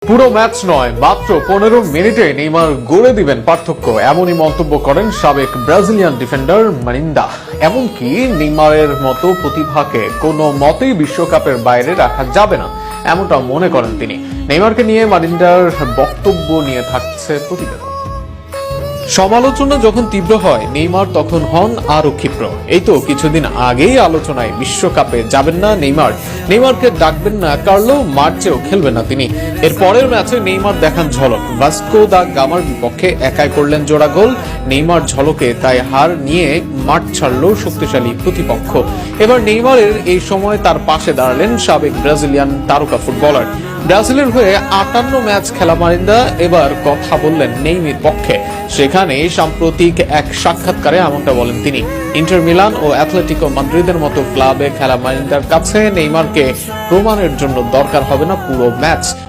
পুরো ম্যাচ নয়, মাত্র 15 মিনিটে নেইমার গড়ে দিবেন পার্থক্য, এমনই মন্তব্য করেন সাবেক ব্রাজিলিয়ান ডিফেন্ডার মারিন্দা। এমনকি নেইমারের মতো প্রতিভাকে কোনো মতেই বিশ্বকাপের বাইরে রাখা যাবে না, এমনটা মনে করেন তিনি। নেইমারকে নিয়ে মারিন্দার বক্তব্য নিয়ে থাকছে প্রতিবেদন। সমালোচনা যখন তীব্র হয়, নেইমার তখন হন আরো ক্ষিপ্র। এই তো কিছুদিন আগেই আলোচনায় বিশ্বকাপে যাবেন না নেইমার, নেইমারকে ডাকবেন না কার্লো, মার্চেও খেলবেন না তিনি। এর পরের ম্যাচে নেইমার দেখান ঝলক, ভাস্কো দা গামার বিপক্ষে একাই করলেন জোড়া গোল। নেইমার ঝলকে তাই হার নিয়ে মাঠ ছাড়ল শক্তিশালী প্রতিপক্ষ। এবার নেইমারের এই সময় তার পাশে দাঁড়ালেন সাবেক ব্রাজিলিয়ান তারকা ফুটবলার। ব্রাজিলের হয়ে 58 ম্যাচ খেলা মারিন্দা এবার কথা বললেন নেইমারের পক্ষে। সেখানে সাম্প্রতিক এক সাক্ষাৎকারে এমনটা বলেন তিনি। ইন্টার মিলান ও অ্যাথলেটিকো মাদ্রিদের মতো ক্লাবে খেলা মারিন্দার কাছে নেইমারকে প্রমাণের জন্য দরকার হবে না পুরো ম্যাচ।